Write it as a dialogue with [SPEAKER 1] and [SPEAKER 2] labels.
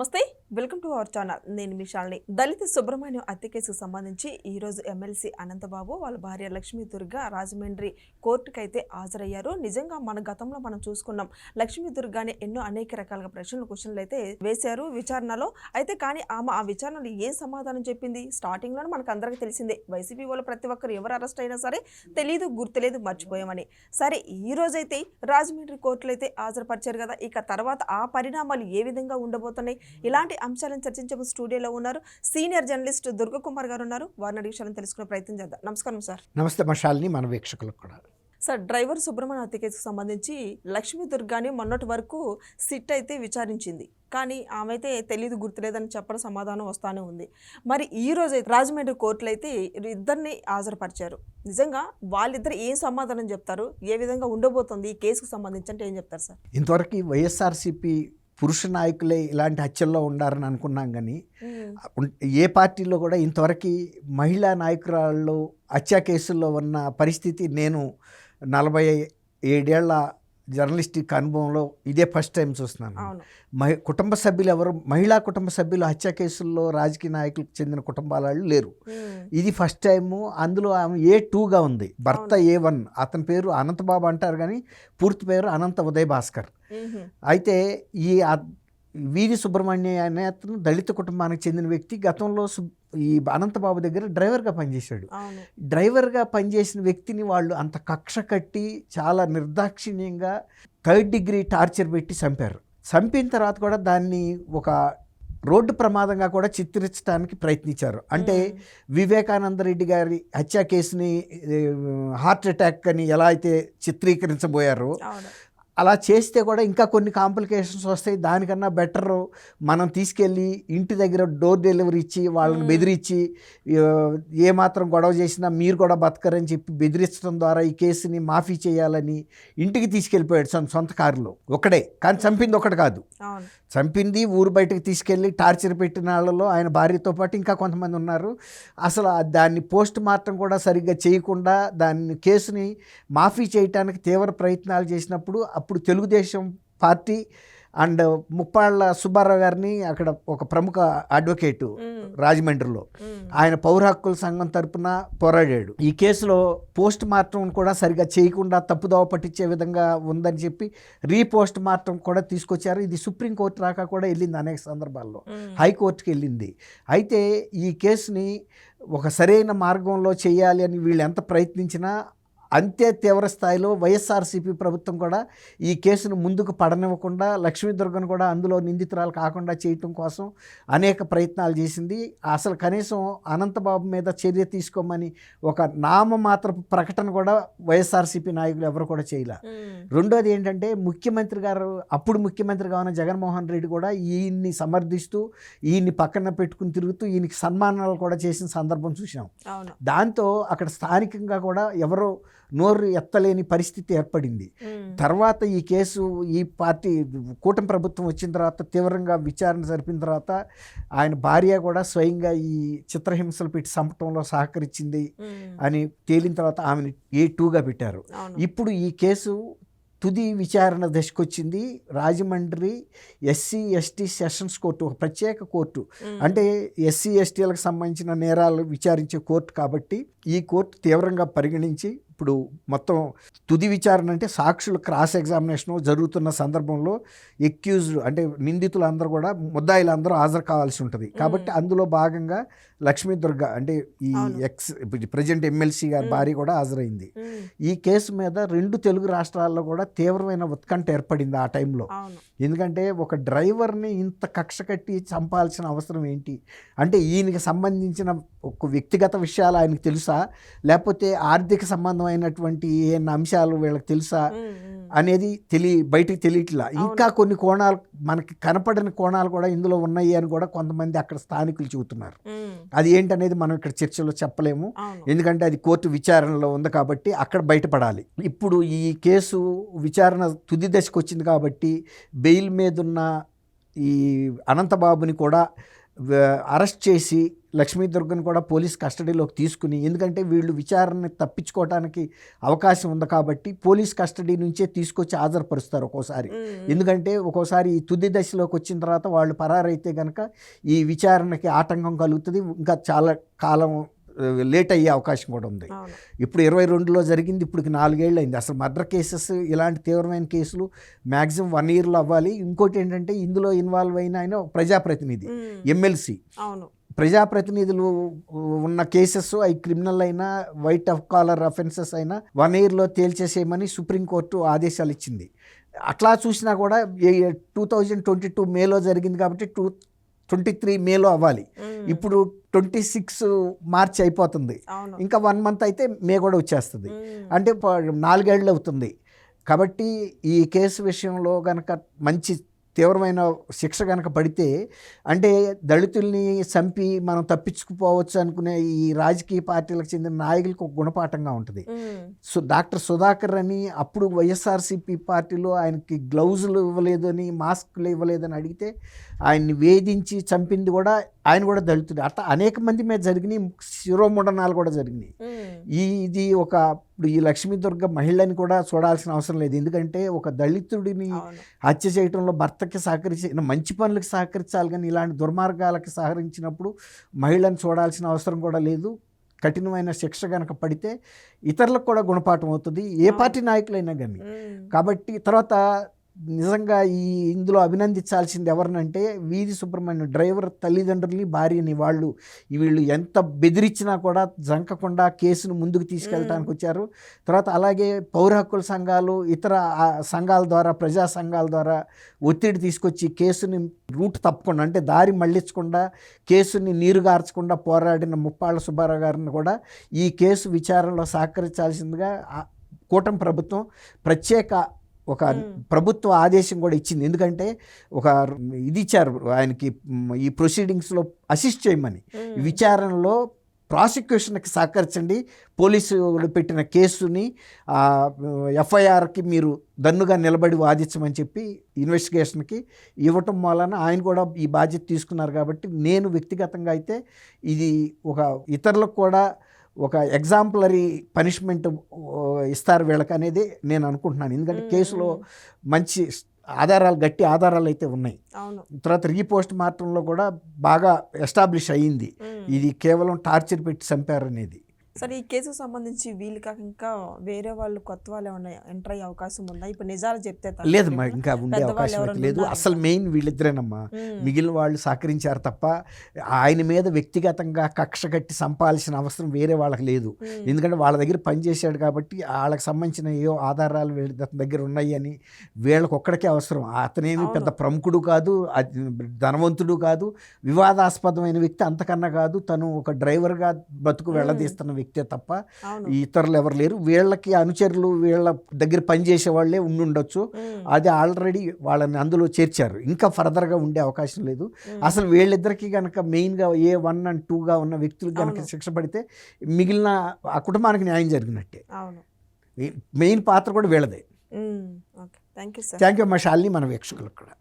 [SPEAKER 1] నమస్తే, welcome to our channel. నేను మీ శాలిని. దళిత సుబ్రహ్మణ్యం హత్య కేసుకు సంబంధించి ఈరోజు ఎమ్మెల్సీ అనంతబాబు వాళ్ళ భార్య లక్ష్మీ దుర్గా రాజమండ్రి కోర్టుకైతే హాజరయ్యారు. నిజంగా మన గతంలో మనం చూసుకున్నాం, లక్ష్మీ దుర్గాని ఎన్నో అనేక రకాలుగా క్వశ్చన్లు అయితే వేశారు విచారణలో. అయితే కానీ ఆమె ఆ విచారణలో ఏం సమాధానం చెప్పింది స్టార్టింగ్లోనే మనకు అందరికీ తెలిసిందే. వైసీపీ వాళ్ళు ప్రతి ఒక్కరు ఎవరు అరెస్ట్ అయినా సరే తెలియదు, గుర్తులేదు, మర్చిపోయామని. సరే, ఈ రోజైతే రాజమండ్రి కోర్టులో అయితే హాజరుపరిచారు కదా. ఇక తర్వాత ఆ పరిణామాలు ఏ విధంగా ఉండబోతున్నాయి, ఇలాంటి అంశాలను చర్చించే స్టూడియోలో ఉన్నారు సీనియర్ జర్నలిస్ట్ దుర్గకుమార్ గారు ఉన్నారు. వారిని విషయాలను తెలుసుకునే ప్రయత్నం చేద్దాం. నమస్కారం సార్.
[SPEAKER 2] నమస్తే మషాల్ని, మన వీక్షకులకు కూడా.
[SPEAKER 1] సార్, డ్రైవర్ సుబ్రహ్మణ్య హత్య కేసుకు సంబంధించి లక్ష్మీ దుర్గాని మొన్నటి వరకు సిట్ అయితే విచారించింది, కానీ ఆమె అయితే తెలీదు, గుర్తులేదని చెప్పడం సమాధానం వస్తానే ఉంది. మరి ఈ రోజు అయితే రాజమండ్రి కోర్టులో అయితే ఇద్దరిని హాజరుపరిచారు. నిజంగా వాళ్ళిద్దరు ఏం సమాధానం చెప్తారు, ఏ విధంగా ఉండబోతుంది ఈ కేసుకు సంబంధించి అంటే ఏం చెప్తారు సార్?
[SPEAKER 2] ఇంతవరకు వైఎస్ఆర్సీపీ పురుష నాయకులే ఇలాంటి హత్యల్లో ఉండారని అనుకున్నాం, కానీ ఏ పార్టీలో కూడా ఇంతవరకు మహిళా నాయకురాళ్ళు హత్య కేసుల్లో ఉన్న పరిస్థితి నేను 47 జర్నలిస్టిక్ అనుభవంలో ఇదే ఫస్ట్ టైం చూస్తున్నాను. కుటుంబ సభ్యులు ఎవరు, మహిళా కుటుంబ సభ్యులు హత్య కేసుల్లో రాజకీయ నాయకులకు చెందిన కుటుంబాల వాళ్ళు లేరు. ఇది ఫస్ట్ టైము. అందులో ఆమె A2గా ఉంది, భర్త A1. అతని పేరు అనంతబాబు అంటారు, కానీ పూర్తి పేరు అనంత ఉదయ్ భాస్కర్. అయితే ఈ వీధి సుబ్రహ్మణ్య అనే అతను దళిత కుటుంబానికి చెందిన వ్యక్తి. గతంలో ఈ అనంతబాబు దగ్గర డ్రైవర్గా పనిచేశాడు. డ్రైవర్గా పనిచేసిన వ్యక్తిని వాళ్ళు అంత కక్ష కట్టి చాలా నిర్దాక్షిణ్యంగా 3rd డిగ్రీ టార్చర్ పెట్టి చంపారు. చంపిన తర్వాత కూడా దాన్ని ఒక రోడ్డు ప్రమాదంగా కూడా చిత్రించడానికి ప్రయత్నించారు. అంటే వివేకానంద రెడ్డి గారి హత్య కేసుని హార్ట్ అటాక్ అని ఎలా అయితే చిత్రీకరించబోయారో, అలా చేస్తే కూడా ఇంకా కొన్ని కాంప్లికేషన్స్ వస్తాయి. దానికన్నా బెటర్ మనం తీసుకెళ్ళి ఇంటి దగ్గర డోర్ డెలివరీ ఇచ్చి వాళ్ళని బెదిరించి ఏమాత్రం గొడవ చేసినా మీరు కూడా బతకరని చెప్పి బెదిరించడం ద్వారా ఈ కేసుని మాఫీ చేయాలని ఇంటికి తీసుకెళ్ళిపోయాడు సొంత కారులో ఒకడే. కానీ చంపింది ఒకటి కాదు, చంపింది ఊరు బయటకు తీసుకెళ్ళి టార్చర్ పెట్టిన వాళ్ళలో ఆయన భార్యతో పాటు ఇంకా కొంతమంది ఉన్నారు. అసలు దాన్ని పోస్ట్ మార్టం కూడా సరిగ్గా చేయకుండా దాన్ని కేసుని మాఫీ చేయడానికి తీవ్ర ప్రయత్నాలు చేసినప్పుడు అప్పుడు తెలుగుదేశం పార్టీ అండ్ ముప్పాళ్ళ సుబ్బారావు గారిని, అక్కడ ఒక ప్రముఖ అడ్వకేటు రాజమండ్రిలో, ఆయన పౌర హక్కుల సంఘం తరపున పోరాడాడు. ఈ కేసులో పోస్ట్ మార్టం కూడా సరిగా చేయకుండా తప్పుదోవ పట్టించే విధంగా ఉందని చెప్పి రీపోస్ట్ మార్టం కూడా తీసుకొచ్చారు. ఇది సుప్రీంకోర్టు రాక కూడా వెళ్ళింది, అనేక సందర్భాల్లో హైకోర్టుకి వెళ్ళింది. అయితే ఈ కేసుని ఒక సరైన మార్గంలో చేయాలి అని వీళ్ళు ఎంత ప్రయత్నించినా అంతే తీవ్ర స్థాయిలో వైఎస్ఆర్సీపీ ప్రభుత్వం కూడా ఈ కేసును ముందుకు పడనివ్వకుండా లక్ష్మీ దుర్గను కూడా అందులో నిందితురాలు కాకుండా చేయటం కోసం అనేక ప్రయత్నాలు చేసింది. అసలు కనీసం అనంతబాబు మీద చర్య తీసుకోమని ఒక నామమాత్రపు ప్రకటన కూడా వైఎస్ఆర్సీపీ నాయకులు ఎవరు కూడా చేయలే. రెండోది ఏంటంటే, ముఖ్యమంత్రి గారు, అప్పుడు ముఖ్యమంత్రిగా ఉన్న జగన్మోహన్ రెడ్డి కూడా ఈయన్ని సమర్థిస్తూ ఈయన్ని పక్కన పెట్టుకుని తిరుగుతూ ఈయనకి సన్మానాలు కూడా చేసిన సందర్భం చూసాం. దాంతో అక్కడ స్థానికంగా కూడా ఎవరో నోరు ఎత్తలేని పరిస్థితి ఏర్పడింది. తర్వాత ఈ కేసు, ఈ పార్టీ కూటమి ప్రభుత్వం వచ్చిన తర్వాత తీవ్రంగా విచారణ జరిపిన తర్వాత ఆయన భార్య కూడా స్వయంగా ఈ చిత్రహింసలు పెట్టి చంపటంలో సహకరించింది అని తేలిన తర్వాత ఆమెను A2గా పెట్టారు. ఇప్పుడు ఈ కేసు తుది విచారణ దశకు వచ్చింది. రాజమండ్రి SC/ST సెషన్స్ కోర్టు, ఒక ప్రత్యేక కోర్టు, అంటే SC/STలకు సంబంధించిన నేరాలు విచారించే కోర్టు కాబట్టి ఈ కోర్టు తీవ్రంగా పరిగణించి ఇప్పుడు మొత్తం తుది విచారణ అంటే సాక్షులు క్రాస్ ఎగ్జామినేషన్ జరుగుతున్న సందర్భంలో ఎక్యూజ్డ్ అంటే నిందితులందరూ కూడా, ముద్దాయిలందరూ హాజరు కావాల్సి ఉంటుంది. కాబట్టి అందులో భాగంగా లక్ష్మీ దుర్గ అంటే ఈ ప్రెసిడెంట్ ఎమ్మెల్సీ గారి భార్య కూడా హాజరైంది. ఈ కేసు మీద 2 తెలుగు రాష్ట్రాల్లో కూడా తీవ్రమైన ఉత్కంఠ ఏర్పడింది ఆ టైంలో. ఎందుకంటే ఒక డ్రైవర్ని ఇంత కక్ష కట్టి చంపాల్సిన అవసరం ఏంటి, అంటే ఈయనకి సంబంధించిన ఒక వ్యక్తిగత విషయాలు ఆయనకు తెలుసా, లేకపోతే ఆర్థిక సంబంధమైనటువంటి ఏమైనా అంశాలు వీళ్ళకి తెలుసా అనేది బయటికి తెలియట్లా. ఇంకా కొన్ని కోణాలు, మనకి కనపడిన కోణాలు కూడా ఇందులో ఉన్నాయి అని కూడా కొంతమంది అక్కడ స్థానికులు చెబుతున్నారు. అది ఏంటనేది మనం ఇక్కడ చర్చలో చెప్పలేము, ఎందుకంటే అది కోర్టు విచారణలో ఉంది కాబట్టి అక్కడ బయటపడాలి. ఇప్పుడు ఈ కేసు విచారణ తుది దశకు వచ్చింది కాబట్టి బెయిల్ మీదున్న ఈ అనంతబాబుని కూడా అరెస్ట్ చేసి లక్ష్మీదుర్గను కూడా పోలీస్ కస్టడీలోకి తీసుకుని, ఎందుకంటే వీళ్ళు విచారణని తప్పించుకోవడానికి అవకాశం ఉంది కాబట్టి పోలీస్ కస్టడీ నుంచే తీసుకొచ్చి హాజరుపరుస్తారు ఒక్కోసారి. ఎందుకంటే ఒక్కోసారి ఈ తుది దశలోకి వచ్చిన తర్వాత వాళ్ళు పరారైతే కనుక ఈ విచారణకి ఆటంకం కలుగుతుంది, ఇంకా చాలా కాలం లేట్ అయ్యే అవకాశం కూడా ఉంది. ఇప్పుడు 22లో జరిగింది, ఇప్పటికి 4 ఏళ్ళు అయింది. అసలు మర్డర్ కేసెస్ ఇలాంటి తీవ్రమైన కేసులు మ్యాక్సిమం 1 yearలో అవ్వాలి. ఇంకోటి ఏంటంటే ఇందులో ఇన్వాల్వ్ అయిన ఆయన ప్రజాప్రతినిధి, ఎమ్మెల్సీ. ప్రజాప్రతినిధులు ఉన్న కేసెస్ అవి క్రిమినల్ అయినా వైట్ ఆఫ్ కాలర్ అఫెన్సెస్ అయినా 1 yearలో తేల్చేసేయమని సుప్రీంకోర్టు ఆదేశాలు ఇచ్చింది. అట్లా చూసినా కూడా 2022 మేలో జరిగింది కాబట్టి 23 మేలో అవ్వాలి. ఇప్పుడు 26 మార్చి అయిపోతుంది, ఇంకా 1 month అయితే మే కూడా వచ్చేస్తుంది. అంటే 4 ఏళ్ళు అవుతుంది. కాబట్టి ఈ కేసు విషయంలో కనుక మంచి తీవ్రమైన శిక్ష కనుక పడితే, అంటే దళితుల్ని చంపి మనం తప్పించుకుపోవచ్చు అనుకునే ఈ రాజకీయ పార్టీలకు చెందిన నాయకులకు ఒక గుణపాఠంగా ఉంటుంది. డాక్టర్ సుధాకర్ అని అప్పుడు వైఎస్ఆర్సీపీ పార్టీలో ఆయనకి గ్లౌజులు ఇవ్వలేదు అని, మాస్కులు ఇవ్వలేదని అడిగితే ఆయన్ని వేధించి చంపింది కూడా ఆయన కూడా దళితుడు. అట్లా అనేక మంది మీద జరిగినాయి, శిరోముండనాలు కూడా జరిగినాయి. ఇది ఒక ఇప్పుడు ఈ లక్ష్మీదుర్గ మహిళని కూడా చూడాల్సిన అవసరం లేదు, ఎందుకంటే ఒక దళితుడిని హత్య చేయడంలో భర్తకి సహకరించి మంచి పనులకు సహకరించాలి, కానీ ఇలాంటి దుర్మార్గాలకు సహకరించినప్పుడు మహిళని చూడాల్సిన అవసరం కూడా లేదు. కఠినమైన శిక్ష కనుక పడితే ఇతరులకు కూడా గుణపాఠం అవుతుంది, ఏ పార్టీ నాయకులైనా కానీ. కాబట్టి తర్వాత నిజంగా ఇందులో అభినందించాల్సింది ఎవరినంటే వీధి సుబ్రహ్మణ్యం డ్రైవర్ తల్లిదండ్రుల్ని, భార్యని. వీళ్ళు ఎంత బెదిరించినా కూడా జంకకుండా కేసును ముందుకు తీసుకెళ్ళడానికి వచ్చారు. తర్వాత అలాగే పౌర హక్కుల సంఘాలు, ఇతర సంఘాల ద్వారా, ప్రజా సంఘాల ద్వారా ఒత్తిడి తీసుకొచ్చి కేసుని రూట్ తప్పకుండా, అంటే దారి మళ్లించకుండా, కేసుని నీరుగార్చకుండా పోరాడిన ముప్పాళ్ళ సుబ్బారావు గారిని కూడా ఈ కేసు విచారణలో సహకరించాల్సిందిగా కూటమి ప్రభుత్వం ప్రత్యేక ఒక ప్రభుత్వ ఆదేశం కూడా ఇచ్చింది. ఎందుకంటే ఒక ఇది ఇచ్చారు ఆయనకి, ఈ ప్రొసీడింగ్స్లో అసిస్ట్ చేయమని, విచారణలో ప్రాసిక్యూషన్కి సహకరించండి, పోలీసులు పెట్టిన కేసుని ఎఫ్ఐఆర్కి మీరు దన్నుగా నిలబడి వాదించమని చెప్పి ఇన్వెస్టిగేషన్కి ఇవ్వటం వలన ఆయన కూడా ఈ బాధ్యత తీసుకున్నారు. కాబట్టి నేను వ్యక్తిగతంగా అయితే ఇది ఒక ఇతరులకు కూడా ఒక ఎగ్జాంపులరీ పనిష్మెంట్ ఇస్తారు వీళ్ళకి అనేది నేను అనుకుంటున్నాను. ఎందుకంటే కేసులో మంచి ఆధారాలు, గట్టి ఆధారాలు అయితే ఉన్నాయి. తర్వాత రీపోస్ట్ మార్టంలో కూడా బాగా ఎస్టాబ్లిష్ అయ్యింది ఇది కేవలం టార్చర్ పెట్టి చంపారనేది.
[SPEAKER 1] సరే, ఈ కేసుకు సంబంధించి వీళ్ళు కాక ఇంకా వేరే వాళ్ళు, కొత్త వాళ్ళు ఏమన్నా ఎంటర్ అయ్యే అవకాశం ఉందా? ఇప్పుడు నిజాలు చెప్తే
[SPEAKER 2] లేదమ్మా, ఇంకా ఉండే అవకాశం అయితే లేదు. అసలు మెయిన్ వీళ్ళిద్దరేనమ్మా, మిగిలిన వాళ్ళు సహకరించారు తప్ప ఆయన మీద వ్యక్తిగతంగా కక్ష కట్టి చంపాల్సిన అవసరం వేరే వాళ్ళకి లేదు. ఎందుకంటే వాళ్ళ దగ్గర పనిచేశాడు కాబట్టి వాళ్ళకి సంబంధించిన ఏవో ఆధారాలు వీళ్ళ దగ్గర ఉన్నాయి అని వీళ్ళకి ఒక్కడికే అవసరం. అతనేమి పెద్ద ప్రముఖుడు కాదు, ధనవంతుడు కాదు, వివాదాస్పదమైన వ్యక్తి అంతకన్నా కాదు. తను ఒక డ్రైవర్గా బతుకు వెళ్ళదీస్తున్న వ్యక్తే తప్ప ఇతరులు ఎవరు లేరు. వీళ్ళకి అనుచరులు, వీళ్ళ దగ్గర పనిచేసే వాళ్ళే ఉండుండొచ్చు, అది ఆల్రెడీ వాళ్ళని అందులో చేర్చారు. ఇంకా ఫర్దర్గా ఉండే అవకాశం లేదు. అసలు వీళ్ళిద్దరికీ కనుక మెయిన్గా A1 and 2గా ఉన్న వ్యక్తులకు కనుక శిక్ష పడితే మిగిలిన ఆ కుటుంబానికి న్యాయం జరిగినట్టే. మెయిన్ పాత్ర కూడా వీళ్ళదే.
[SPEAKER 1] థ్యాంక్ యూ
[SPEAKER 2] అమ్మా శాలిని, మన వీక్షకులకు కూడా.